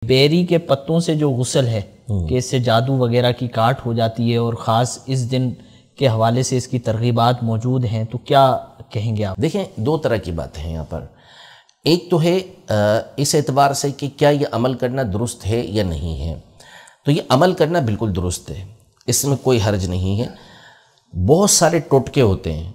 بیری کے پتوں سے جو غسل ہے کہ اس سے جادو وغیرہ کی کاٹ ہو جاتی ہے اور خاص اس دن کے حوالے سے اس کی ترغیبات موجود ہیں، تو کیا کہیں گے آپ؟ دیکھیں، دو طرح کی بات ہے یہاں پر۔ ایک تو ہے اس اعتبار سے کہ کیا یہ عمل کرنا درست ہے یا نہیں ہے، تو یہ عمل کرنا بالکل درست ہے، اس میں کوئی حرج نہیں ہے۔ بہت سارے ٹوٹکے ہوتے ہیں،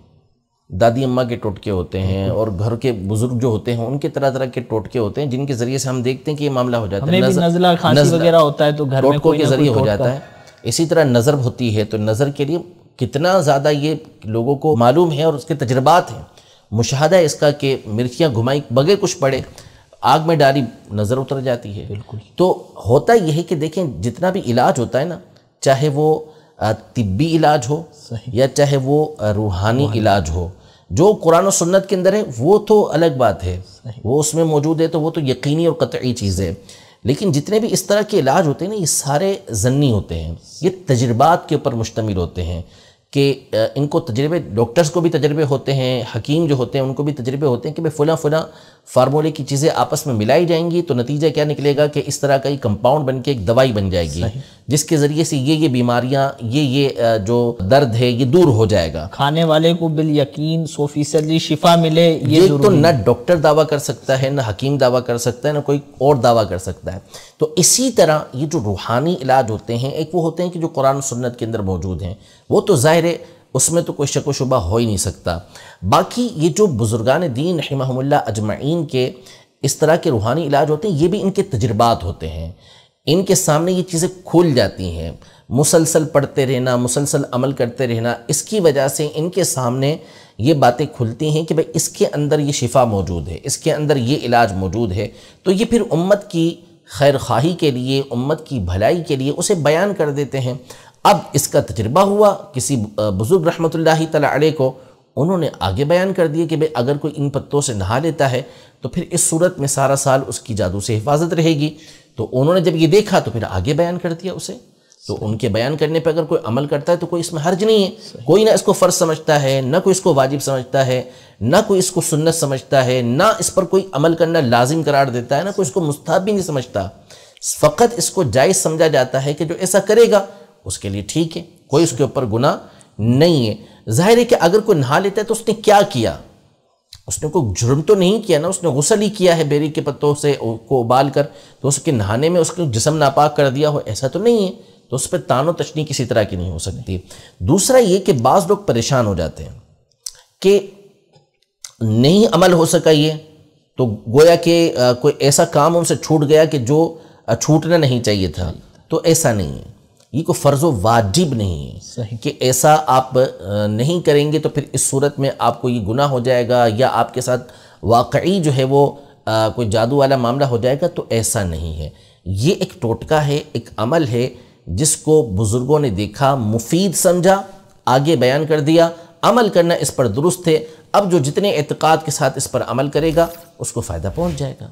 دادی اماں کے ٹوٹکے ہوتے ہیں اور گھر کے بزرگ جو ہوتے ہیں ان کے طرح طرح کے ٹوٹکے ہوتے ہیں جن کے ذریعے سے ہم دیکھتے ہیں کہ یہ معاملہ ہو جاتا ہے۔ ہمیں بھی نزلہ کھانسی وغیرہ ہوتا ہے تو گھر میں ٹوٹکوں کے ذریعے ہو جاتا ہے۔ اسی طرح نظر ہوتی ہے تو نظر کے لیے کتنا زیادہ یہ لوگوں کو معلوم ہے اور اس کے تجربات ہیں، مشاہدہ ہے اس کا کہ مرچیاں گھمائی بغیر کچھ پڑے، آگ میں ڈالی نظر اتر جاتی ہے۔ بالکل۔ تو ہوتا یہ ہے کہ دیکھیں جتنا بھی علاج ہوتا ہے نا، چاہے وہ طبی علاج ہو یا چاہے وہ روحانی علاج ہو، جو قرآن و سنت کے اندر ہے وہ تو الگ بات ہے، وہ اس میں موجود ہے تو وہ تو یقینی اور قطعی چیز ہے، لیکن جتنے بھی اس طرح کے علاج ہوتے ہیں نا، یہ سارے ظنی ہوتے ہیں، یہ تجربات کے اوپر مشتمل ہوتے ہیں کہ ان کو تجربے، ڈاکٹرز کو بھی تجربے ہوتے ہیں، حکیم جو ہوتے ہیں ان کو بھی تجربے ہوتے ہیں کہ فلاں فارمولے کی چیزیں آپس میں ملائی جائیں گی تو نتیجہ کیا نکلے گا کہ اس طرح کا ایک کمپاؤنڈ بن کے ایک دوائی بن جائے گی جس کے ذریعے سے یہ بیماریاں، یہ جو درد ہے یہ دور ہو جائے گا۔ کھانے والے کو بالیقین 100% شفا ملے، یہ تو نہ ڈاکٹر دعویٰ کر سکتا ہے، نہ حکیم دعویٰ کر سکتا ہے، نہ کوئی اور دعویٰ کر سکتا ہے۔ تو اسی طرح یہ جو روحانی علاج ہوتے ہیں، ایک وہ ہوتے ہیں کہ جو قرآن و سنت کے اندر موجود ہیں، وہ تو ظاہر ہے اس میں تو کوئی شک و شبہ ہو ہی نہیں سکتا۔ باقی یہ جو بزرگان دین رحمہم اللہ اجمعین کے اس طرح کے روحانی علاج ہوتے ہیں، یہ بھی ان کے تجربات ہوتے ہیں، ان کے سامنے یہ چیزیں کھل جاتی ہیں، مسلسل پڑھتے رہنا، مسلسل عمل کرتے رہنا، اس کی وجہ سے ان کے سامنے یہ باتیں کھلتی ہیں کہ بھئی اس کے اندر یہ شفا موجود ہے، اس کے اندر یہ علاج موجود ہے، تو یہ پھر امت کی خیر خواہی کے لیے، امت کی بھلائی کے لیے اسے بیان کر دیتے ہیں۔ اب اس کا تجربہ ہوا کسی بزرگ رحمۃ اللہ تعالی علیہ کو، انہوں نے آگے بیان کر دیے کہ بھئی اگر کوئی ان پتوں سے نہا لیتا ہے تو پھر اس صورت میں سارا سال اس کی جادو سے حفاظت رہے گی۔ تو انہوں نے جب یہ دیکھا تو پھر آگے بیان کر دیا اسے، تو ان کے بیان کرنے پہ اگر کوئی عمل کرتا ہے تو کوئی اس میں حرج نہیں ہے، کوئی نہ اس کو فرض سمجھتا ہے، نہ کوئی اس کو واجب سمجھتا ہے، نہ کوئی اس کو سنت سمجھتا ہے، نہ اس پر کوئی عمل کرنا لازم قرار دیتا ہے، نہ کوئی اس کو مستحب بھی نہیں سمجھتا، فقط اس کو جائز سمجھا جاتا ہے کہ جو ایسا کرے گا اس کے لیے ٹھیک ہے، کوئی اس کے اوپر گناہ نہیں ہے۔ ظاہر ہے کہ اگر کوئی نہا لیتا ہے تو اس نے کیا کیا؟ اس نے کوئی جرم تو نہیں کیا نا، اس نے غسل ہی کیا ہے بیری کے پتوں سے کو ابال کر، تو اس کے نہانے میں اس کے جسم ناپاک کر دیا ہو، ایسا تو نہیں ہے، تو اس پہ تان و تشنیع کسی طرح کی نہیں ہو سکتی۔ دوسرا یہ کہ بعض لوگ پریشان ہو جاتے ہیں کہ نہیں عمل ہو سکا یہ، تو گویا کہ کوئی ایسا کام ان سے چھوٹ گیا کہ جو چھوٹنا نہیں چاہیے تھا، تو ایسا نہیں ہے، یہ کوئی فرض و واجب نہیں ہے کہ ایسا آپ نہیں کریں گے تو پھر اس صورت میں آپ کو یہ گناہ ہو جائے گا یا آپ کے ساتھ واقعی جو ہے وہ کوئی جادو والا معاملہ ہو جائے گا، تو ایسا نہیں ہے۔ یہ ایک ٹوٹکا ہے، ایک عمل ہے جس کو بزرگوں نے دیکھا، مفید سمجھا، آگے بیان کر دیا، عمل کرنا اس پر درست ہے۔ اب جو جتنے اعتقاد کے ساتھ اس پر عمل کرے گا اس کو فائدہ پہنچ جائے گا۔